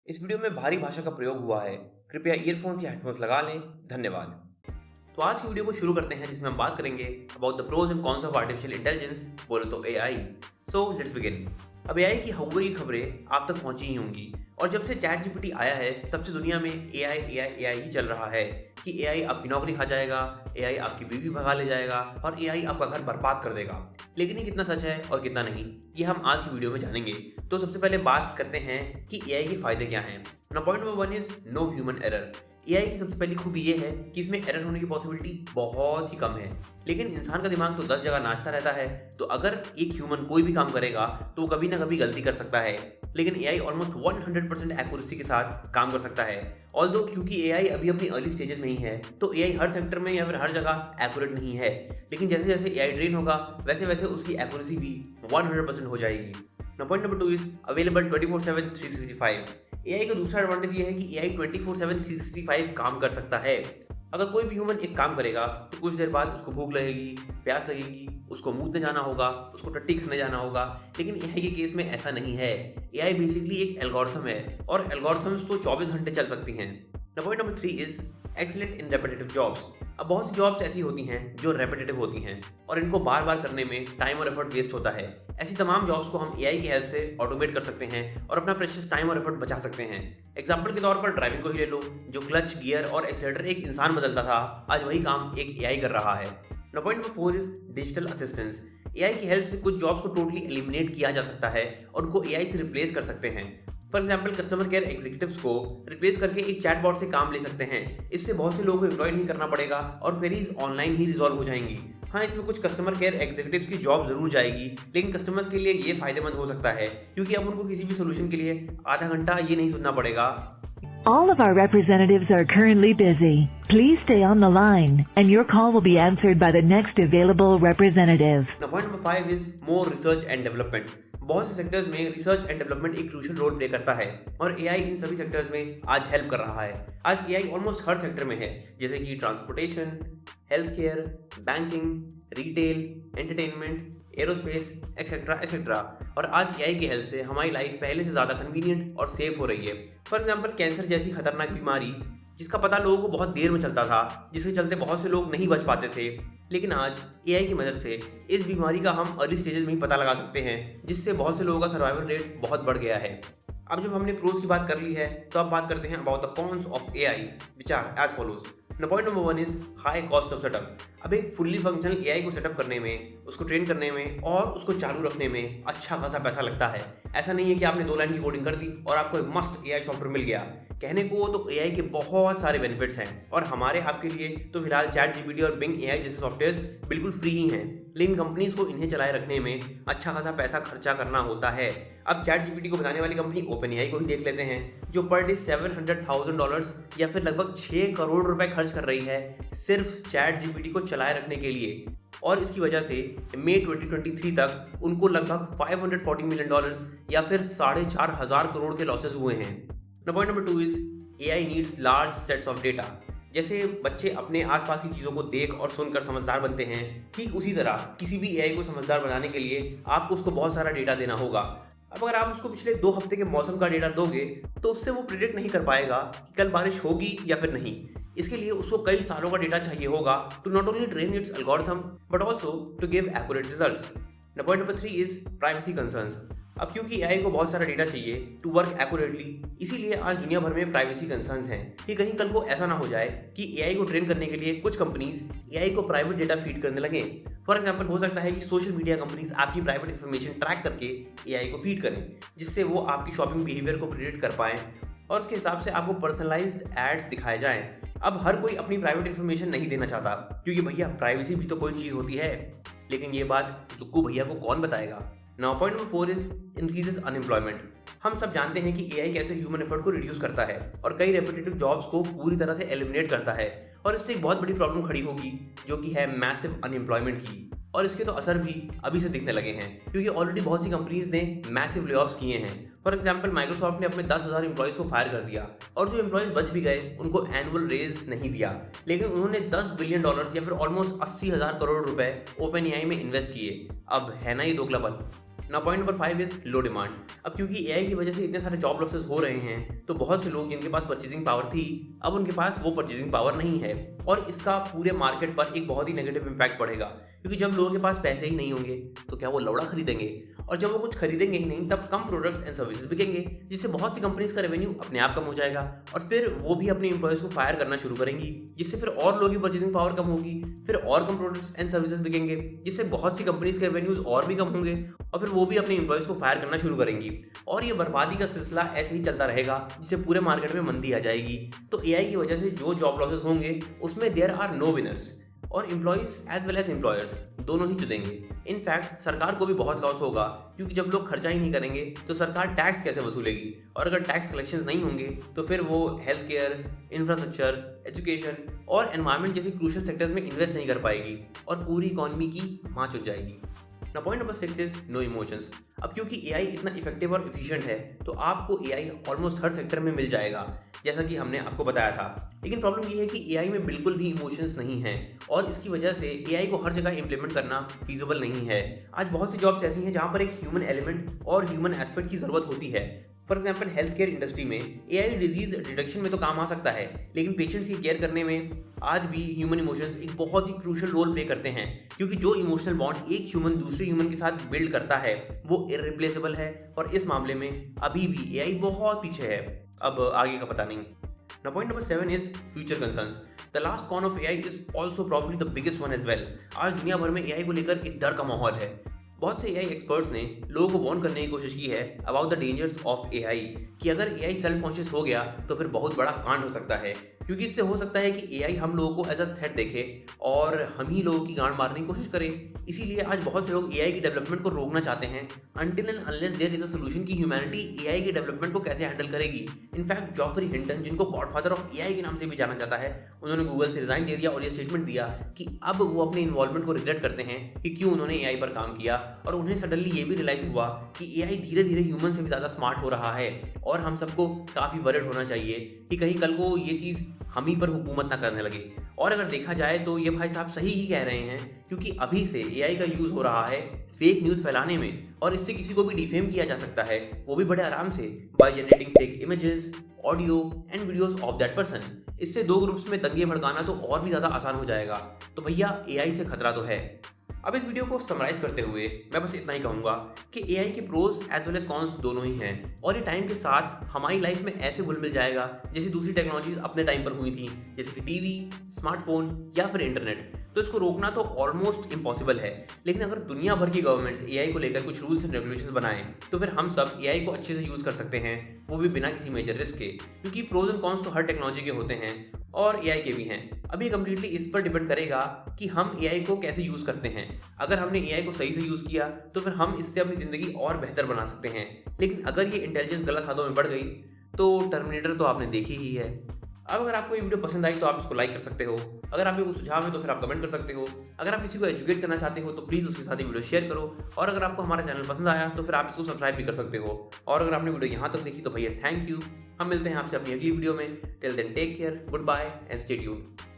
इस वीडियो में भारी भाषा का प्रयोग हुआ है। कृपया ईयरफोन्स या हेडफोन्स लगा लें। धन्यवाद। तो आज की वीडियो को शुरू करते हैं जिसमें हम बात करेंगे about the pros and cons of artificial intelligence, बोले तो एआई। So let's begin. अब एआई की हवा की खबरें आप तक पहुंची ही होंगी और जब से चैट जीपीटी आया है तब से दुनिया में एआई एआई एआई ही चल रहा है कि एआई आपकी नौकरी खा जाएगा, एआई आपकी बीवी भगा ले जाएगा और एआई आपका घर बर्बाद कर देगा। लेकिन ये कितना सच है और कितना नहीं, ये हम आज की वीडियो में जानेंगे। तो सबसे पहले बात करते हैं कि एआई के फायदे क्या हैं। Point number 1 is no human error. AI की सबसे पहली खूबी ये है कि इसमें एरर होने की पॉसिबिलिटी बहुत ही कम है। लेकिन इंसान का दिमाग तो 10 जगह नाचता रहता है, तो अगर एक ह्यूमन कोई भी काम करेगा तो वो कभी ना कभी गलती कर सकता है। लेकिन एआई ऑलमोस्ट 100% एक्यूरेसी के साथ काम कर सकता है। ऑल्दो क्योंकि एआई अभी अपनी अर्ली स्टेजेस में ही है, तो एआई हर सेक्टर में या फिर हर जगह एक्यूरेट नहीं है। लेकिन जैसे जैसे एआई ट्रेन होगा वैसे वैसे उसकी एक्यूरेसी भी 100% हो जाएगी। Point number 2 is available 24/7 365। AI का दूसरा एडवांटेज ये है कि एआई 24/7 365 काम कर सकता है। अगर कोई भी ह्यूमन एक काम करेगा तो कुछ देर बाद उसको भूख लगेगी, प्यास लगेगी, उसको मूतने जाना होगा, उसको टट्टी करने जाना होगा। लेकिन एआई के केस में ऐसा नहीं है। एआई बेसिकली एक एल्गोरिथम है और एल्गोरिथम्स तो 24 घंटे चल सकती हैं। Point number 3 is excellent in repetitive jobs. अब बहुत सी जॉब्स ऐसी होती हैं जो रेपिटेटिव होती हैं और इनको बार बार करने में टाइम और एफर्ट वेस्ट होता है। ऐसी तमाम जॉब्स को हम एआई की हेल्प से ऑटोमेट कर सकते हैं और अपना प्रेशियस टाइम और एफर्ट बचा सकते हैं। एग्जांपल के तौर पर ड्राइविंग को ही ले लो, जो क्लच, गियर और एक्सीलरेटर एक इंसान बदलता था, आज वही काम एक एआई कर रहा है। Point number 4 is digital assistance. AI की हेल्प से कुछ जॉब्स को टोटली एलिमिनेट किया जा सकता है और उनको एआई से रिप्लेस कर सकते हैं। For example customer care executives को रिप्लेस करके एक चैटबॉट से काम ले सकते हैं। इससे बहुत से लोगों को एम्प्लॉय नहीं करना पड़ेगा और क्वेरीज ऑनलाइन ही रिजॉल्व हो जाएंगी। हाँ, इसमें कुछ कस्टमर केयर एग्जीक्यूटिव्स की जॉब जरूर जाएगी, लेकिन कस्टमर्स के लिए ये फायदेमंद हो सकता है क्योंकि अब उनको किसी भी सोल्यूशन के लिए आधा घंटा ये नहीं सुनना पड़ेगा। All of our representatives are currently busy. Please stay on the line, and your call will be answered by the next available representative. Point number 5 is more research and development. बहुत से सेक्टर्स में research and development एक crucial role play करता है और AI इन सभी sectors में आज हेल्प कर रहा है। आज एआई ऑलमोस्ट हर सेक्टर में है, जैसे कि transportation, health care, banking, retail, entertainment, aerospace etcetera etcetera. और आज एआई की हेल्प से हमारी लाइफ पहले से ज़्यादा कन्वीनियंट और सेफ हो रही है। फॉर एग्जाम्पल कैंसर जैसी खतरनाक बीमारी जिसका पता लोगों को बहुत देर में चलता था, जिसके चलते बहुत से लोग नहीं बच पाते थे, लेकिन आज एआई की मदद से इस बीमारी का हम अर्ली स्टेजेस में ही पता लगा सकते हैं, जिससे बहुत से लोगों का सर्वाइवल रेट बहुत बढ़ गया है। अब जब हमने प्रोज की बात कर ली है तो अब बात करते हैं about the cons of AI, which are as follows. Point number 1 is high cost of setup. अब एक फुल्ली फंक्शनल एआई को सेटअप करने में, उसको ट्रेन करने में और उसको चालू रखने में अच्छा खासा पैसा लगता है। ऐसा नहीं है कि आपने 2 लाइन की कोडिंग कर दी और आपको एक मस्त एआई सॉफ्टवेयर मिल गया। कहने को तो एआई के बहुत सारे बेनिफिट्स हैं और हमारे आपके लिए तो फिलहाल चैट जीपीटी और बिंग एआई जैसे सॉफ्टवेयर्स बिल्कुल फ्री ही हैं, लेकिन कंपनीज को इन्हें चलाए रखने में अच्छा खासा पैसा खर्चा करना होता है। अब चैट जीपीटी को बनाने वाली कंपनी ओपन एआई को ही देख लेते हैं, जो पर डे $700,000 या फिर लगभग 6 करोड़ रुपए खर्च कर रही है सिर्फ चैट जीपीटी को चलाए रखने के लिए। और इसकी वजह से मई 2023 तक उनको लगभग $540 मिलियन या फिर 4,500 करोड़ के लॉसेस हुए हैं। Point number 2 is AI needs large sets of data. जैसे बच्चे अपने आसपास की चीज़ों को देख और सुनकर समझदार बनते हैं, ठीक उसी तरह किसी भी एआई को समझदार बनाने के लिए आपको उसको बहुत सारा डेटा देना होगा। अब अगर आप उसको पिछले 2 हफ्ते के मौसम का डेटा दोगे तो उससे वो प्रिडिक्ट नहीं कर पाएगा कि कल बारिश होगी या फिर नहीं। इसके लिए उसको कई सालों का डेटा चाहिए होगा to not only train its algorithm but also to give accurate results. Point number 3 is privacy concerns. अब क्योंकि एआई को बहुत सारा डेटा चाहिए टू वर्क एक्यूरेटली, इसीलिए आज दुनिया भर में प्राइवेसी कंसर्न्स हैं कि कहीं कल को ऐसा ना हो जाए कि एआई को ट्रेन करने के लिए कुछ कंपनीज एआई को प्राइवेट डेटा फीड करने लगे। फॉर एग्जांपल हो सकता है कि सोशल मीडिया कंपनीज आपकी प्राइवेट इंफॉर्मेशन ट्रैक करके एआई को फीड करें, जिससे वो आपकी शॉपिंग बिहेवियर को प्रिडिक्ट कर पाएं और उसके हिसाब से आपको पर्सनलाइज्ड एड्स दिखाए जाएं। अब हर कोई अपनी प्राइवेट इंफॉर्मेशन नहीं देना चाहता, क्योंकि भैया प्राइवेसी भी तो कोई चीज़ होती है। लेकिन ये बात सुक्कू भैया को कौन बताएगा। Point number 4 is increases unemployment. हम सब जानते हैं कि एआई कैसे ह्यूमन एफर्ट को रिड्यूस करता है और कई रेपिटेटिव जॉब्स को पूरी तरह से एलिमिनेट करता है, और इससे एक बहुत बड़ी प्रॉब्लम खड़ी होगी जो कि है मैसिव अनएम्प्लॉयमेंट की। और इसके तो असर भी अभी से दिखने लगे हैं, क्योंकि ऑलरेडी बहुत सी कंपनीज ने मैसिव ले-ऑफ्स किए हैं। फॉर एग्जांपल माइक्रोसॉफ्ट ने अपने 10,000 एम्प्लॉयज़ को फायर कर दिया और जो एम्प्लॉयज़ बच भी गए उनको एनुअल रेज नहीं दिया, लेकिन उन्होंने $10 बिलियन या फिर ऑलमोस्ट 80,000 करोड़ रुपए ओपन एआई में इन्वेस्ट किए। अब है ना ये दोगलापन। ना point number 5 is low demand. अब क्योंकि एआई की वजह से इतने सारे जॉब लॉसेस हो रहे हैं तो बहुत से लोग जिनके पास परचेजिंग पावर थी अब उनके पास वो परचेजिंग पावर नहीं है और इसका पूरे मार्केट पर एक बहुत ही नेगेटिव इम्पैक्ट पड़ेगा, क्योंकि जब लोगों के पास पैसे ही नहीं होंगे तो क्या वो लौड़ा खरीदेंगे, और जब वो कुछ खरीदेंगे ही नहीं तब कम प्रोडक्ट्स एंड सर्विसेज बिकेंगे, जिससे बहुत सी कंपनीज का रेवेन्यू अपने आप कम हो जाएगा और फिर वो भी अपने एम्प्लॉयज को फायर करना शुरू करेंगी, जिससे फिर और लोगों की परचेजिंग पावर कम होगी, फिर और कम प्रोडक्ट्स एंड सर्विसेज बिकेंगे, जिससे बहुत सी कंपनीज के रेवेन्यूज और भी कम होंगे और फिर वो भी अपने एम्प्लॉयज को फायर करना शुरू करेंगी और ये बर्बादी का सिलसिला ऐसे ही चलता रहेगा, जिससे पूरे मार्केट में मंदी आ जाएगी। तो एआई की वजह से जो जॉब लॉसेस होंगे उसमें देयर आर नो विनर्स और employees as well as employers दोनों ही जुटेंगे। इनफैक्ट सरकार को भी बहुत लॉस होगा, क्योंकि जब लोग खर्चा ही नहीं करेंगे तो सरकार टैक्स कैसे वसूलेगी, और अगर टैक्स कलेक्शन नहीं होंगे तो फिर वो हेल्थ केयर, इंफ्रास्ट्रक्चर, एजुकेशन और एनवायरनमेंट जैसे क्रूशियल सेक्टर्स में इन्वेस्ट नहीं कर पाएगी और पूरी इकोनॉमी की माँ चुट जाएगी। ना point number 6 is no emotions. अब क्योंकि एआई इतना इफेक्टिव और एफिशिएंट है तो आपको एआई ऑलमोस्ट हर सेक्टर में मिल जाएगा, जैसा कि हमने आपको बताया था। लेकिन प्रॉब्लम ये है कि एआई में बिल्कुल भी इमोशंस नहीं है और इसकी वजह से एआई को हर जगह इंप्लीमेंट करना फीजिबल नहीं है। आज बहुत सी जॉब्स ऐसी हैं जहाँ पर एक ह्यूमन एलिमेंट और ह्यूमन एस्पेक्ट की जरूरत होती है। For example health care industry में एआई डिजीज डिटेक्शन में तो काम आ सकता है, लेकिन पेशेंट्स की केयर करने में आज भी ह्यूमन इमोशंस एक बहुत ही क्रूशियल रोल प्ले करते हैं, क्योंकि जो इमोशनल बॉन्ड एक ह्यूमन दूसरे ह्यूमन के साथ बिल्ड करता है वो इररिप्लेसेबल है और इस मामले में अभी भी एआई बहुत पीछे है। अब आगे का पता नहीं। ना point number 7 is future concerns. The last con of AI is also probably the biggest one as well. आज दुनिया भर में एआई को लेकर एक डर का माहौल है। बहुत से एआई एक्सपर्ट्स ने लोगों को वार्न करने की कोशिश की है about the dangers of AI, कि अगर एआई सेल्फ कॉन्शियस हो गया तो फिर बहुत बड़ा कांड हो सकता है, क्योंकि इससे हो सकता है कि एआई हम लोगों को एज अ थ्रेट देखे और हम ही लोगों की गांड मारने की कोशिश करें। इसीलिए आज बहुत से लोग एआई की डेवलपमेंट को रोकना चाहते हैं until and unless there is a solution कि ह्यूमैनिटी एआई की डेवलपमेंट को कैसे हैंडल करेगी। इनफैक्ट जॉफरी हिंटन, जिनको गॉडफादर ऑफ एआई के नाम से भी जाना जाता है, उन्होंने गूगल से रिजाइन दे दिया और ये स्टेटमेंट दिया कि अब वो अपने इन्वॉल्वमेंट को रिग्रेट करते हैं कि क्यों उन्होंने एआई पर काम किया, और उन्हें सडनली ये भी रियलाइज हुआ कि एआई धीरे धीरे ह्यूमन से भी ज़्यादा स्मार्ट हो रहा है और हम सबको काफ़ी वरिड होना चाहिए कि कहीं कल को ये चीज़ हम ही पर हुकूमत ना करने लगे। और अगर देखा जाए तो ये भाई साहब सही ही कह रहे हैं, क्योंकि अभी से एआई का यूज़ हो रहा है फेक न्यूज़ फैलाने में और इससे किसी को भी डिफेम किया जा सकता है, वो भी बड़े आराम से, by generating fake images, audio and videos of that person. इससे दो ग्रुप्स में दंगे भड़काना तो और भी ज़्यादा आसान हो जाएगा। तो भैया एआई से खतरा तो है। अब इस वीडियो को समराइज करते हुए मैं बस इतना ही कहूँगा कि एआई के pros as well as cons दोनों ही हैं और ये टाइम के साथ हमारी लाइफ में ऐसे घुल मिल जाएगा जैसे दूसरी टेक्नोलॉजीज अपने टाइम पर हुई थी, जैसे कि टीवी, स्मार्टफोन या फिर इंटरनेट। तो इसको रोकना तो ऑलमोस्ट इम्पॉसिबल है, लेकिन अगर दुनिया भर की गवर्नमेंट्स एआई को लेकर कुछ रूल्स एंड रेगुलेशंस बनाएं तो फिर हम सब एआई को अच्छे से यूज़ कर सकते हैं, वो भी बिना किसी मेजर रिस्क के, क्योंकि प्रोज एंड कॉन्स तो हर टेक्नोलॉजी के होते हैं और एआई के भी हैं। अब ये कम्प्लीटली इस पर डिपेंड करेगा कि हम एआई को कैसे यूज़ करते हैं। अगर हमने एआई को सही से यूज़ किया तो फिर हम इससे अपनी ज़िंदगी और बेहतर बना सकते हैं, लेकिन अगर ये इंटेलिजेंस गलत हाथों में बढ़ गई तो टर्मिनेटर तो आपने देखी ही है। अब अगर आपको ये वीडियो पसंद आई तो आप इसको लाइक कर सकते हो, अगर आपके कोई सुझाव है तो फिर आप कमेंट कर सकते हो, अगर आप किसी को एजुकेट करना चाहते हो तो प्लीज़ उसके साथ ये वीडियो शेयर करो, और अगर आपको हमारा चैनल पसंद आया तो फिर आप इसको सब्सक्राइब भी कर सकते हो। और अगर आपने वीडियो यहाँ तक देखी तो भैया थैंक यू। हम मिलते हैं आपसे अपनी अगली वीडियो में। Till then take care, good bye and stay tuned.